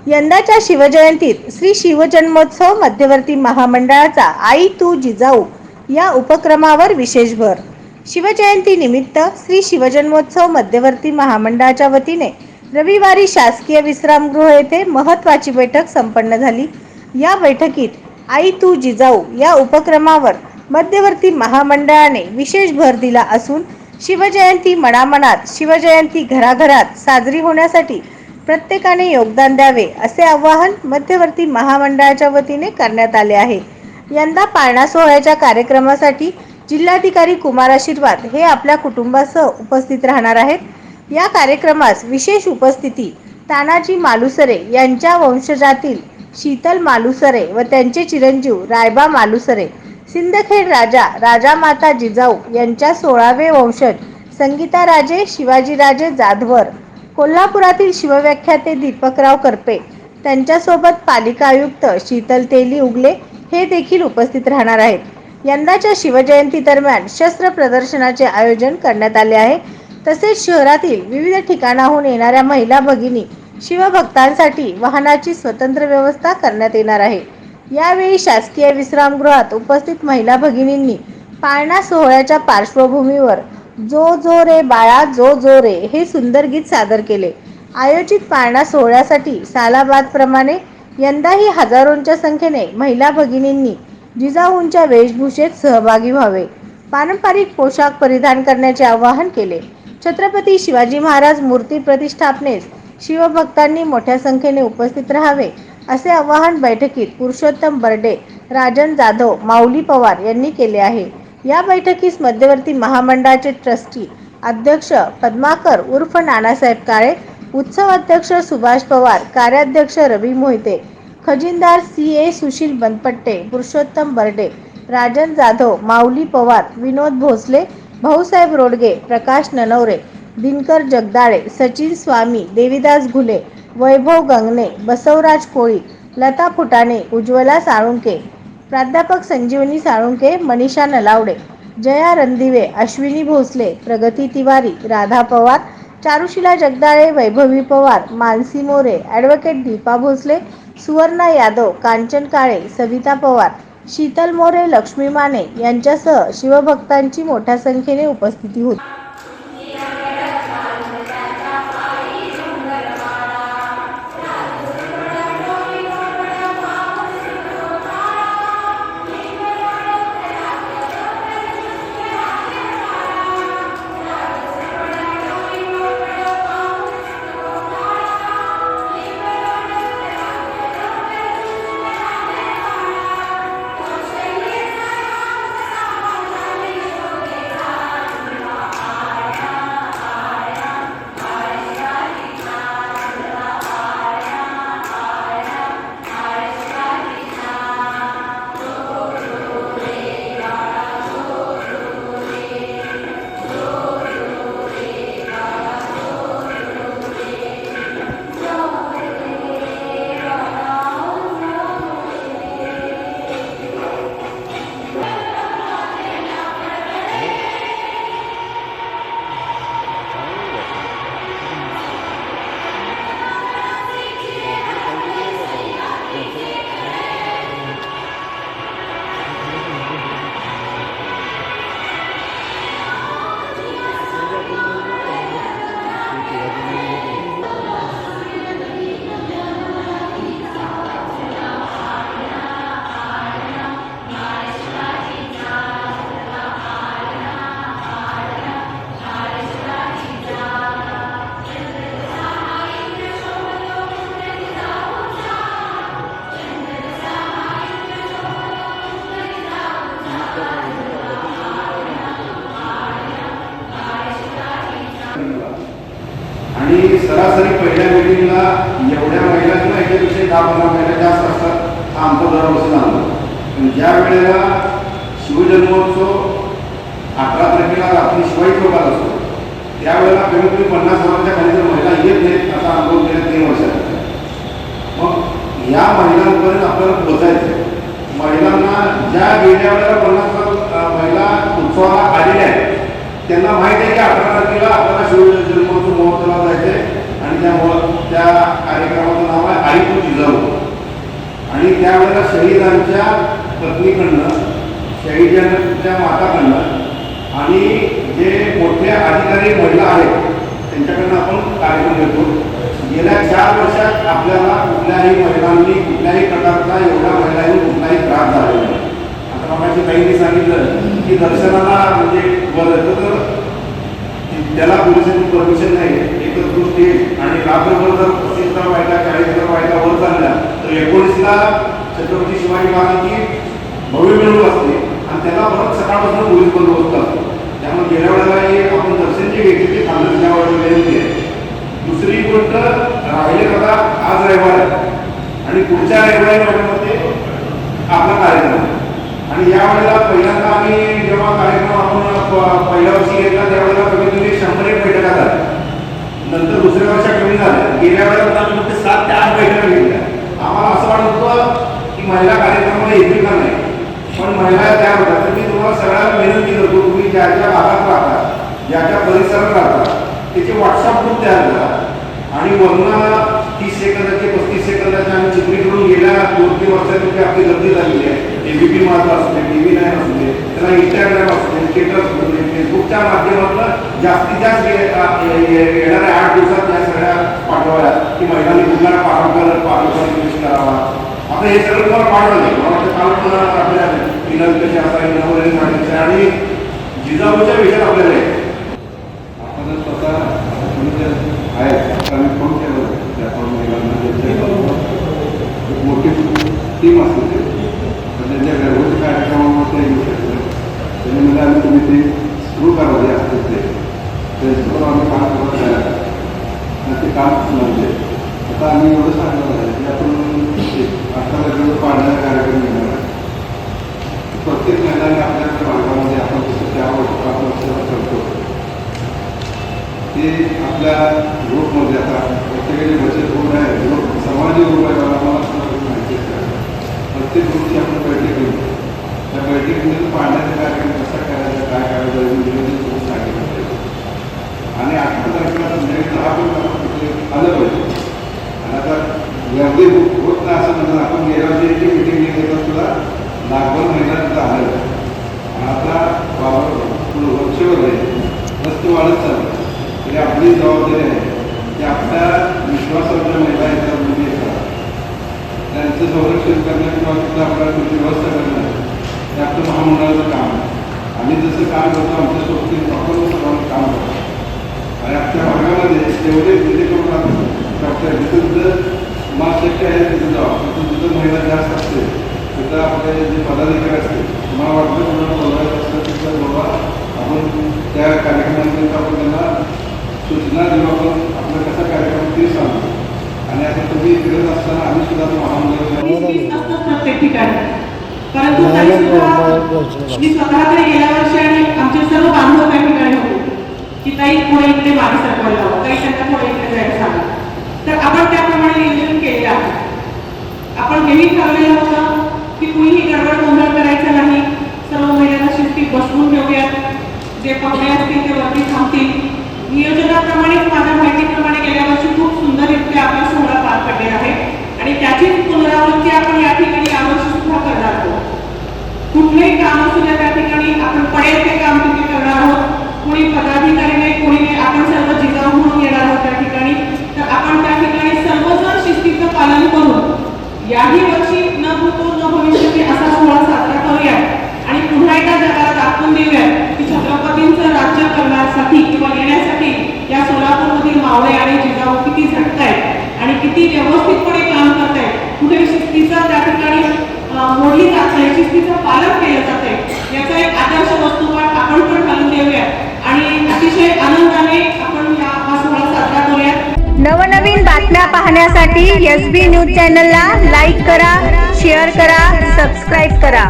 यंदाच्या शिवजयंतीत श्री शिवजन्मोत्सव मध्यवर्ती महामंडळाचा आई तू जिजाऊ या उपक्रमावर विशेष भर. शिवजयंती निमित्त श्री शिवजन्मोत्सव मध्यवर्ती महामंडळाच्या वतीने रविवारी शासकीय विश्रामगृह येथे महत्त्वाची बैठक संपन्न झाली. या बैठकीत आई तू जिजाऊ या उपक्रमावर मध्यवर्ती महामंडळाने विशेष भर दिला असून शिवजयंती मनामनात, शिवजयंती घराघरात साजरी होण्यासाठी प्रत्येकाने योगदान द्यावे असे आवाहन मध्यवर्ती महामंडळाच्या वतीने करण्यात आले आहे. यंदा पाळणा सोहळ्याच्या कार्यक्रमासाठी जिल्हाधिकारी कुमार आशीर्वाद हे आपल्या कुटुंबासह उपस्थित राहणार आहेत. या कार्यक्रमास विशेष उपस्थिती तानाजी मालुसरे यांच्या वंशजातील शीतल मालुसरे व त्यांचे चिरंजीव रायबा मालुसरे, सिंदखेड राजा राजामाता जिजाऊ यांच्या 16वे वंशज संगीताराजे शिवाजीराजे जाधवर, कोल्हापुरातील शिवव्याख्याते दीपकराव करपे, त्यांच्यासोबत पालिका आयुक्त शीतल तेली उगले हे देखील उपस्थित राहणार आहेत. यंदाच्या शिवजयंती दरम्यान शस्त्र प्रदर्शनाचे आयोजन करण्यात आले आहे. तसेच शहरातील विविध ठिकाणाहून येणाऱ्या महिला भगिनी शिवभक्तांसाठी वाहनाची स्वतंत्र व्यवस्था करण्यात येणार आहे. यावेळी शासकीय विश्रामगृहात उपस्थित महिला भगिनींनी पाळणा सोहळ्याच्या पार्श्वभूमीवर जो जो रे बाळा जो जो रे हे सुंदर गीत सादर केले. आयोजित पाळणा सोहळ्यासाठी सालाबादप्रमाणे यंदाही हजारोंच्या संख्येने महिला भगिनींनी जिजाऊंच्या वेशभूषेत सहभागी व्हावे, पारंपरिक पोशाख परिधान करण्याचे आवाहन केले. छत्रपती शिवाजी महाराज मूर्ती प्रतिष्ठापनेस शिवभक्तांनी मोठ्या संख्येने उपस्थित राहावे असे आवाहन बैठकीत पुरुषोत्तम बर्डे, राजन जाधव, माऊली पवार यांनी केले आहे. या बैठकीस मध्यवर्ती महामंडळाचे ट्रस्टी अध्यक्ष पद्माकर उर्फ नानासाहेब काळे, उत्सव अध्यक्ष सुभाष पवार, कार्याध्यक्ष रवी मोहिते, खजिनदार CA सुशील बनपट्टे, पुरुषोत्तम बर्डे, राजन जाधव, माऊली पवार, विनोद भोसले, भाऊसाहेब रोडगे, प्रकाश ननवरे, दिनकर जगदाळे, सचिन स्वामी, देवीदास घुले, वैभव गंगणे, बसवराज कोळी, लता फुटाणे, उज्ज्वला साळुंके, प्राध्यापक संजीवनी साळुंके, मनीषा नलावडे, जया रणदिवे, अश्विनी भोसले, प्रगती तिवारी, राधा पवार, चारुशिला जगदाळे, वैभवी पवार, मानसी मोरे, ॲडव्होकेट दीपा भोसले, सुवर्णा यादव, कांचन काळे, सविता पवार, शीतल मोरे, लक्ष्मी माने यांच्यासह शिवभक्तांची मोठ्या संख्येने उपस्थिती होती. आणि सरासरी पहिल्या मीटिंगला एवढ्या महिला किंवा याच्यापेक्षा 10-15 महिला जास्त असतात, हा आमचा दरवर्षी जाणतो. पण ज्या वेळेला शिवजन्मोत्सव 18 तारखेला रात्री शिवाई चौकात असतो, त्यावेळेला कमीत कमी 50,000च्या खाली जर महिला येत नाहीत असा अनुभव गेल्या 3 वर्षात. मग या महिलांपर्यंत आपल्याला पोहोचायचं. महिलांना ज्या गेल्या वेळेला 50,000 महिला उत्सवाला आलेल्या आहेत त्यांना माहीत आहे की 18 तारखेला आपल्याला शिवजन्मोत्सव महोत्सवाला जायचं आहे आणि त्या कार्यक्रमाचं नाव आहे आई तू जिजाऊ. आणि त्यावेळेला शहीदांच्या पत्नीकडनं, शहीदांच्या माताकडनं आणि जे मोठे अधिकारी महिला आहेत त्यांच्याकडनं आपण कार्यक्रम घेतो. गेल्या 4 वर्षात आपल्याला कुठल्याही महिलांनी कुठल्याही प्रकारचा एवढ्या महिलांनी कुठलाही त्रास झालेला नाही. आता मगाशी ताईंनी सांगितलं की दर्शनाला म्हणजे वर येतं तर त्याला पोलिसांची परमिशन नाही. एकच गोष्टी आणि रात्रभर जर 35,000 बायका 40,000 बायका वर चालल्या तर 19ला छत्रपती शिवाजी महाराजांची भव्य मिरवणूक असते आणि त्याला परत सकाळपासून पोलीस बंदोबस्त असतो. त्यामुळे गेल्या वेळेला आपण दर्शन जे घेतले ते थांबलं त्यावेळेला विनंती आहे. दुसरी गोष्ट राहिले आता आज रविवार आणि पुढच्या रविवारी महिन्यामध्ये आपला कार्यक्रम आहे. आणि यावेळेला पहिल्यांदा आम्ही जेव्हा कार्यक्रम आपण पहिल्या वर्षी घेतला त्यावेळेला कमीत कमी 100 बैठका झाल्या. नंतर दुसऱ्या वर्षात कमी झाल्या. गेल्या वेळेला आम्ही फक्त 7 ते 8 बैठका घेतल्या. आम्हाला असं वाटत होतं की महिला कार्यक्रमाला येतील का नाही, पण महिला त्या होत्या. तर मी तुम्हाला सगळ्यांना विनंती करतो, तुम्ही ज्या ज्या भागात राहता, ज्या ज्या परिसरात राहता त्याचे व्हॉट्सअप ग्रुप तयार करा आणि वरनं 30 सेकंदाचे 35 सेकंदाचे आम्ही चित्रीकरण गेल्या 2-3 वर्षांची आपली गर्दी झालेली आहे. ABP माझा असू दे, TV9 असू दे, त्याला इंस्टाग्राम असू दे, ट्विटर असू दे, फेसबुकच्या माध्यमातून जास्तीत जास्त येणाऱ्या 8 दिवसात या सगळ्या पाठवाव्या की महिलांनी कुठला पारंपरिक करावा. आता हे सगळं तुम्हाला पाठवलं आहे. मला वाटतं काल पण आपल्या विनंती कशी असावी नवरी सांगितलं आणि जिजाऊच्या विषयात आपल्याला आपण स्वतः आहेत आम्ही फोन केला त्याप्रमाणे महिलांना एक मोठी टीम असते तर त्यांच्या घरगुती कार्यक्रमावर ते येऊ शकतं. त्याच्यामध्ये आम्ही तुम्ही ते सुरू करावे असते त्याच्यावर आम्ही काम करत आहे आणि ते काम म्हणजे आता आम्ही एवढं सांगणार आहे की आपण 18 दिवस पाडण्याचा कार्यक्रम घेणार आहे. प्रत्येक महिलांनी आपल्या भागामध्ये आपण कसं त्यावर आपण करतो ते आपल्या ग्रुपमध्ये आता प्रत्येकाचे बचत ग्रुप आहे, ग्रुप समाजी ग्रुप आहे. आम्हाला माहिती आहे प्रत्येक ग्रुपची आपण बैठक घेऊ. त्या बैठकीमध्ये पाडण्याचा कार्यक्रम कसा करायचा काय करायचं नियोजन सांगितलं पाहिजे. आणि 18 तारखेला संध्याकाळी 10 पण आपण तिथे आलं पाहिजे. आणि आता गर्दी होत नाही असं म्हणून आपण गेल्या वर्षी मिटिंग घेत सुद्धा लाखभर महिला तिथं आलं. आता वर्षभर आहे रस्ते वाढत चाललं तरी आपली जबाबदारी आहे की आपल्या विश्वासाच्या महिला येतात मुली येतात त्यांचं संरक्षण करणं किंवा तिथं आपल्याला तुमची व्यवस्था करणं हे आपलं महामंडळाचं काम आहे. आम्ही जसं काम करतो आमच्या सोबतीत आपण सर्वांना काम करतो आणि आपल्या भागामध्ये तेवढे जिथे करून डॉक्टर जिथं जिथं मास शक्य आहे तिथं जावं. तिथं महिला जास्त असते तिथं आपले जे पदाधिकारी असते मला वाटतं तुम्हाला बोलायचं असतं तिथं बाबा आपण त्या कार्यक्रमानंतर आपण त्यांना सूचना देऊ. आपण आपला कसा कार्यक्रम ते सांगतो आणि आता तुम्ही फिरत असताना आम्ही सुद्धा महामंडळ प्रत्येक ठिकाणी परंतु मी स्वतःकडे गेल्या वर्षी आणि आमचे सर्व बांधव त्या ठिकाणी होते की ताई पुढे इकडे मागे सरकवायला हवं, काही त्यांना पुढे इकडे जायला सांगा. तर आपण त्याप्रमाणे नियोजन केले आहे. आपण नेहमी ठरवलेलं होतं की कुणीही गडबड गोंधळ करायचा नाही. सर्व महिलांना शिस्तीत बसवून ठेवूयात. जे पाहुणे असतील ते वरती थांबतील. नियोजनाप्रमाणे माझ्या माहितीप्रमाणे गेल्या वर्षी खूप सुंदररित्या आपला सोहळा पार पडलेला आहे आणि त्याचीच पुनरावृत्ती आपण या ठिकाणी यावर्षी सुद्धा करणार आहोत. कुठलेही काम असू द्या त्या ठिकाणी आपण पडेल ते काम तिथे करणार आहोत. कोणी पदाधिकारी नाही कोणी नाही, आपण सर्व जिजाऊ म्हणून येणार आहोत त्या ठिकाणी. तर आपण त्या ठिकाणी सर्वजण शिस्तीचं पालन करून याही वर्षी न भूतो न भविष्यती असा सोहळा साजरा करूया आणि पुन्हा एकदा जगाला दाखवून देऊया की छत्रपतींचं राज्य करण्यासाठी किंवा येण्यासाठी या सोलापूरमधील मावळे आणि जिजाऊ किती झटतायत आणि किती व्यवस्थितपणे काम करतायत. कुठे शिस्तीचा त्या ठिकाणी मोडली जात नाही, शिस्तीचं पालन केलं जात आहे याचा एक आदर्श वस्तुपाठ आपण पण घालून देऊया आणि अतिशय आनंदाने आपण हा सोहळा साजरा करूया. नवनवीन बातम्या पाहण्यासाठी SB न्यूज चॅनलला लाईक करा, शेअर करा, सबस्क्राईब करा.